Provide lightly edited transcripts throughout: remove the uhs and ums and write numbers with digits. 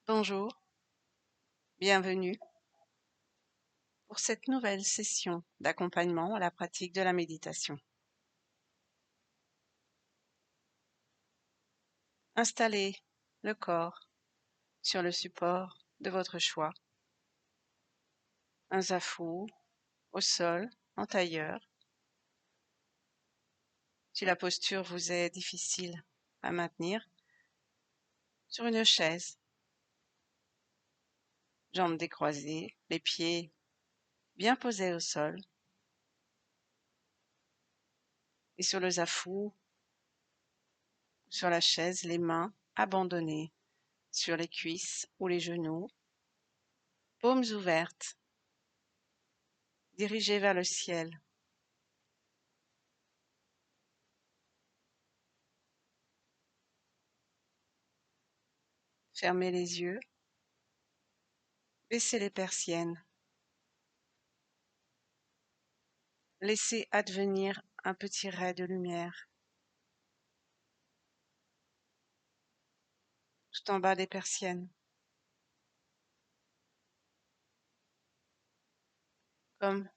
Bonjour, bienvenue pour cette nouvelle session d'accompagnement à la pratique de la méditation. Installez le corps sur le support de votre choix, un zafu, au sol, en tailleur. Si la posture vous est difficile à maintenir, sur une chaise, jambes décroisées, les pieds bien posés au sol, et sur le zafu, sur la chaise, les mains abandonnées sur les cuisses ou les genoux, paumes ouvertes, dirigées vers le ciel. Fermez les yeux, baissez les persiennes, laissez advenir un petit ray de lumière tout en bas des persiennes, comme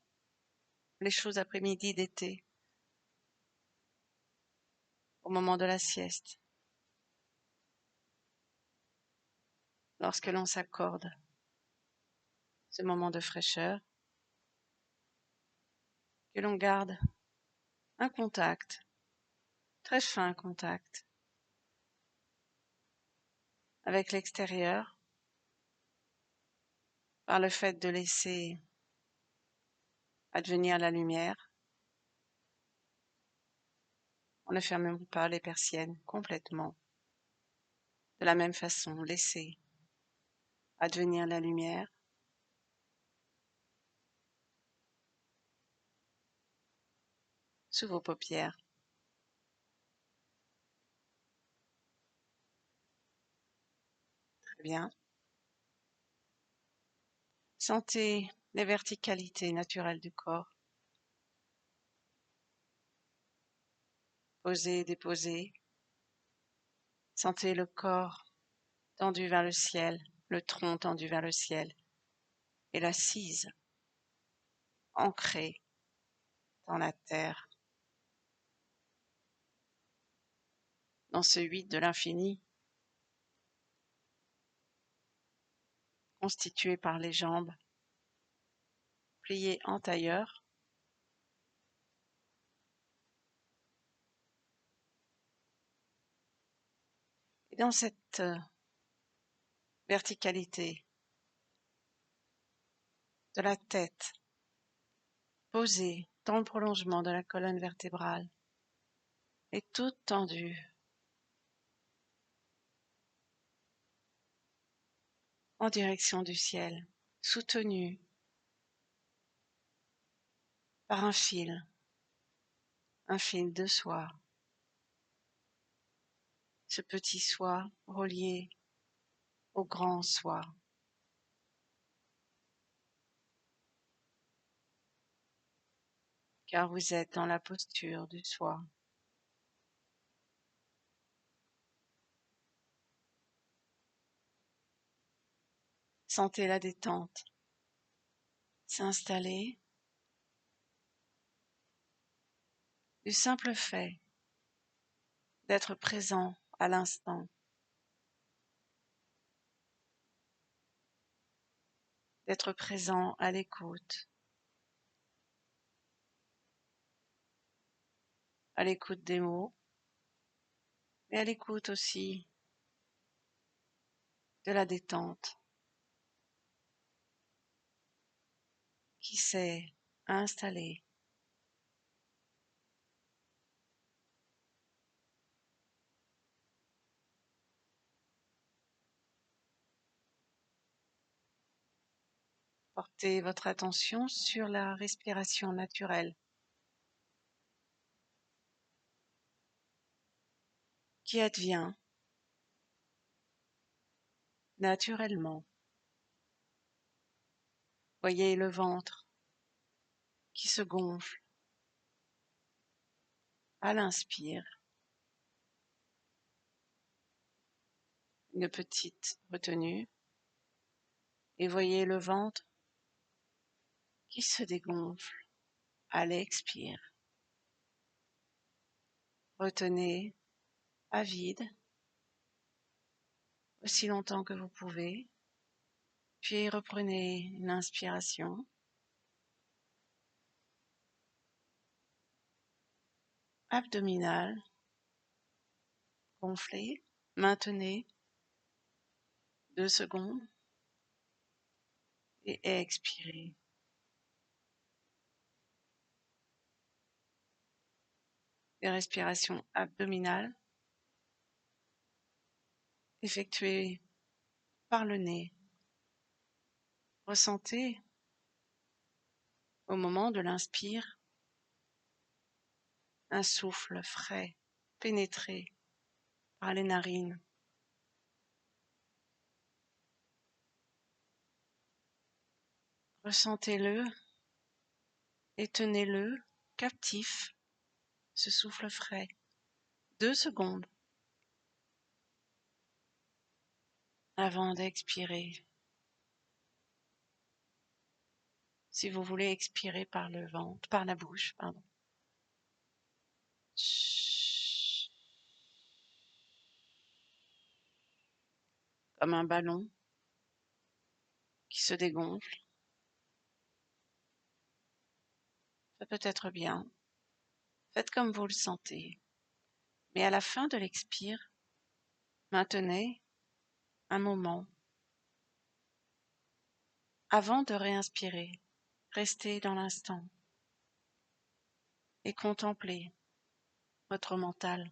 les chauds après-midi d'été, au moment de la sieste, lorsque l'on s'accorde ce moment de fraîcheur, que l'on garde un contact, très fin contact, avec l'extérieur, par le fait de laisser advenir la lumière, en ne fermant pas les persiennes complètement. De la même façon, laissez advenir la lumière, sous vos paupières. Très bien. Sentez les verticalités naturelles du corps. Posez, déposez. Sentez le corps tendu vers le ciel, le tronc tendu vers le ciel, et l'assise ancrée dans la terre, dans ce 8 de l'infini, constitué par les jambes pliées en tailleur, et dans cette verticalité de la tête posée dans le prolongement de la colonne vertébrale et toute tendue, en direction du ciel, soutenue par un fil de soie, ce petit soi relié au grand soi. Car vous êtes dans la posture du soi. Sentez la détente s'installer du simple fait d'être présent à l'instant, d'être présent à l'écoute des mots, mais à l'écoute aussi de la détente qui s'est installée. Portez votre attention sur la respiration naturelle qui advient naturellement. Voyez le ventre qui se gonfle à l'inspire, une petite retenue Et voyez le ventre qui se dégonfle à l'expire. Retenez à vide aussi longtemps que vous pouvez, puis reprenez une inspiration. Abdominale, gonflée, maintenez 2 secondes et expirez. Des respirations abdominales effectuées par le nez. Ressentez au moment de l'inspire un souffle frais pénétrer par les narines. Ressentez-le et tenez-le captif, ce souffle frais. 2 secondes avant d'expirer. Si vous voulez expirer par le ventre, par la bouche, pardon. Comme un ballon qui se dégonfle. Ça peut être bien. Faites comme vous le sentez. Mais à la fin de l'expire, maintenez un moment. Avant de réinspirer, restez dans l'instant et contemplez votre mental.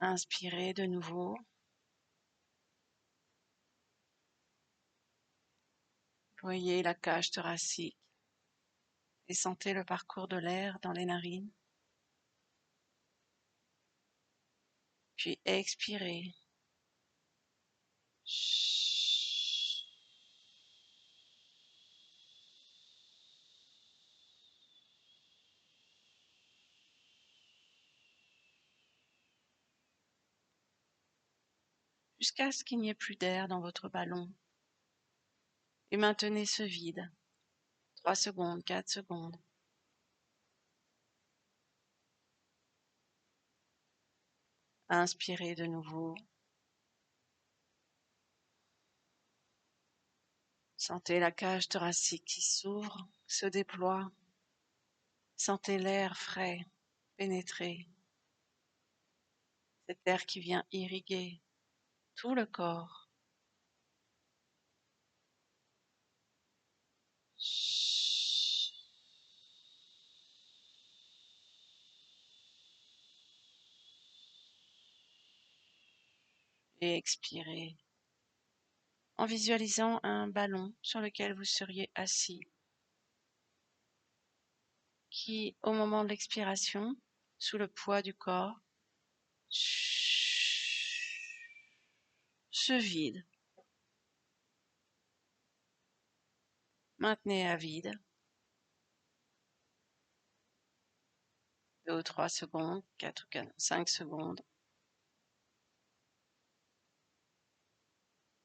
Inspirez de nouveau. Voyez la cage thoracique et sentez le parcours de l'air dans les narines. Puis expirez. Jusqu'à ce qu'il n'y ait plus d'air dans votre ballon. Et maintenez ce vide. 3 secondes, 4 secondes. Inspirez de nouveau. Sentez la cage thoracique qui s'ouvre, se déploie. Sentez l'air frais pénétrer. Cet air qui vient irriguer tout le corps. Et expirez en visualisant un ballon sur lequel vous seriez assis qui, au moment de l'expiration, sous le poids du corps, se vide. Maintenez à vide 2 ou 3 secondes, 4 ou 5 secondes.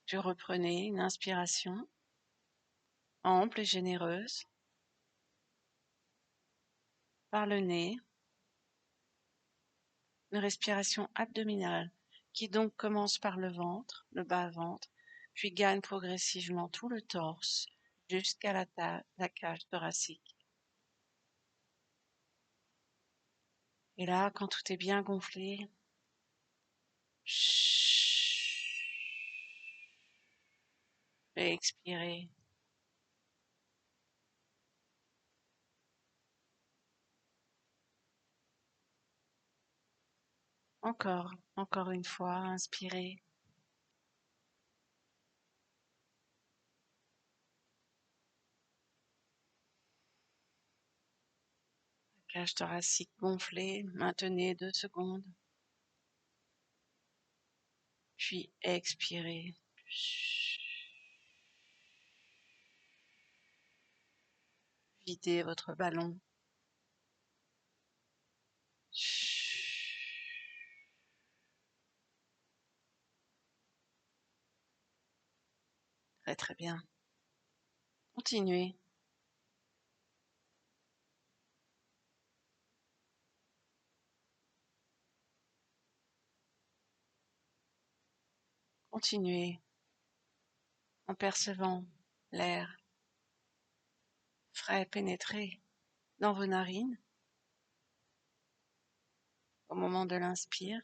Puis reprenez une inspiration ample et généreuse par le nez, une respiration abdominale qui donc commence par le ventre, le bas-ventre, puis gagne progressivement tout le torse jusqu'à la cage thoracique. Et là, quand tout est bien gonflé, et expirez. Encore une fois, inspirez. Cage thoracique gonflée, maintenez 2 secondes. Puis expirez. Videz votre ballon. Très très bien. Continuez. Continuez en percevant l'air frais pénétrer dans vos narines au moment de l'inspire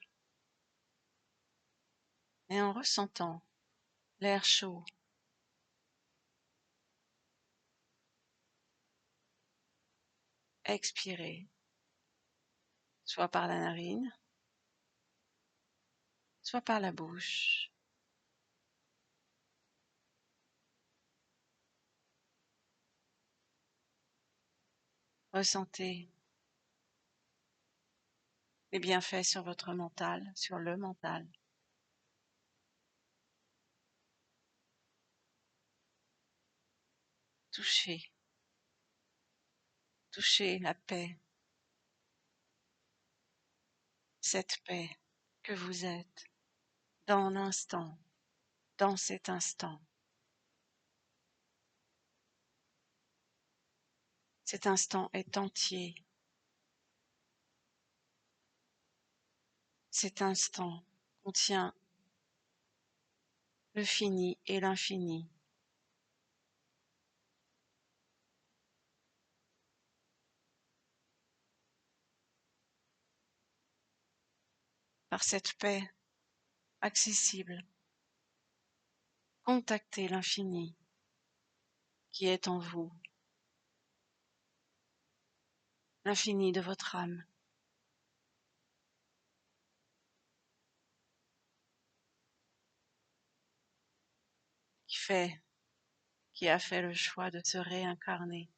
et en ressentant l'air chaud expirer, soit par la narine, soit par la bouche. Ressentez les bienfaits sur votre mental, sur le mental. Touchez, touchez la paix, cette paix que vous êtes dans l'instant, dans cet instant. Cet instant est entier. Cet instant contient le fini et l'infini. Par cette paix accessible, contactez l'infini qui est en vous, l'infini de votre âme. Qui a fait le choix de se réincarner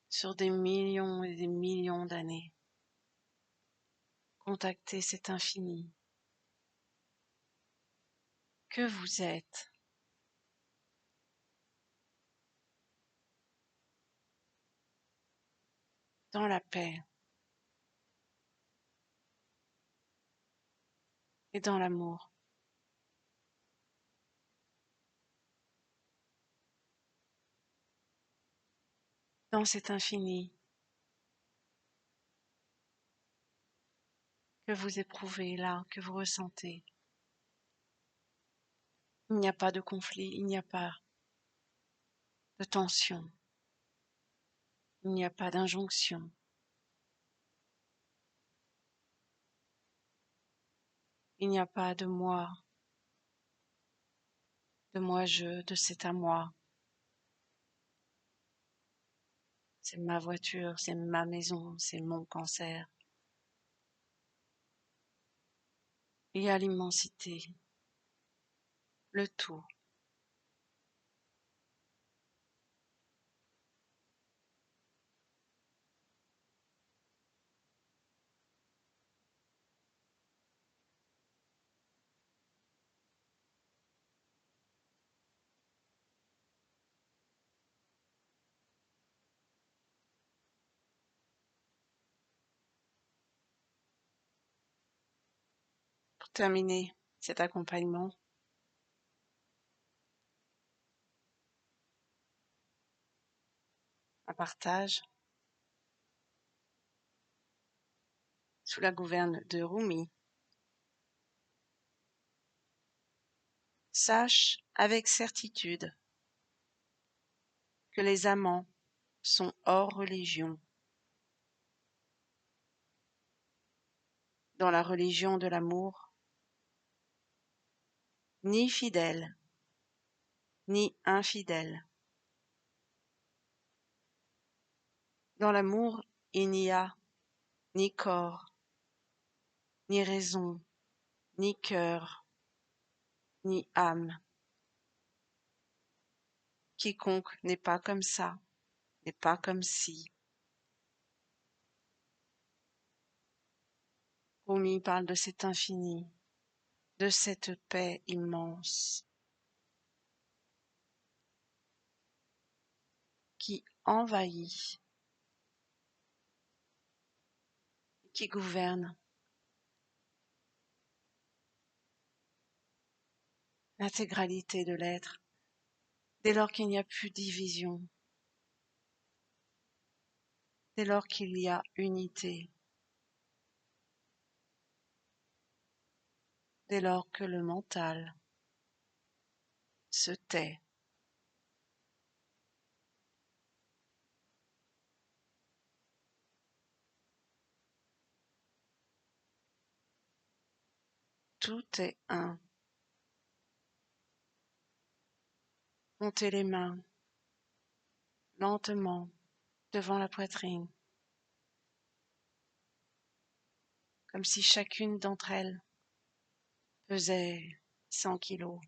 sur des millions et des millions d'années. Contactez cet infini que vous êtes. Dans la paix et dans l'amour. Dans cet infini que vous éprouvez là, que vous ressentez. Il n'y a pas de conflit, il n'y a pas de tension, il n'y a pas d'injonction. Il n'y a pas de moi-je, de c'est à moi. C'est ma voiture, c'est ma maison, c'est mon cancer. Il y a l'immensité, le tout. Pour terminer cet accompagnement, un partage sous la gouverne de Rumi. Sache avec certitude que les amants sont hors religion. Dans la religion de l'amour, ni fidèle, ni infidèle. Dans l'amour, il n'y a ni corps, ni raison, ni cœur, ni âme. Quiconque n'est pas comme ça, n'est pas comme si. Rumi parle de cet infini, de cette paix immense qui envahit, qui gouverne l'intégralité de l'être dès lors qu'il n'y a plus division, dès lors qu'il y a unité, dès lors que le mental se tait, tout est un. Montez les mains lentement devant la poitrine, comme si chacune d'entre elles pesait 100 kilos.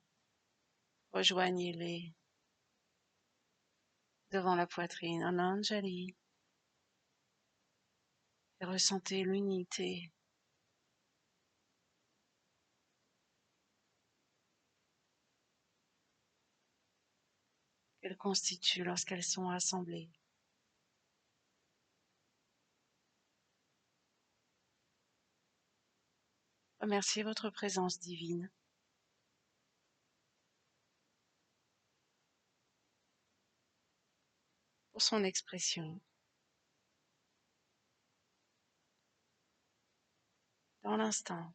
Rejoignez-les devant la poitrine, Ananjali, et ressentez l'unité qu'elles constituent lorsqu'elles sont assemblées. Remerciez votre présence divine pour son expression dans l'instant.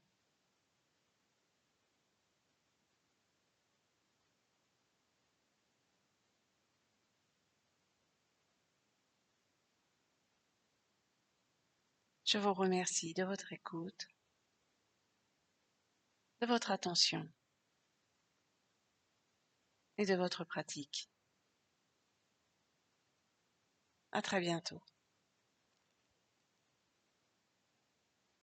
Je vous remercie de votre écoute, de votre attention et de votre pratique. À très bientôt.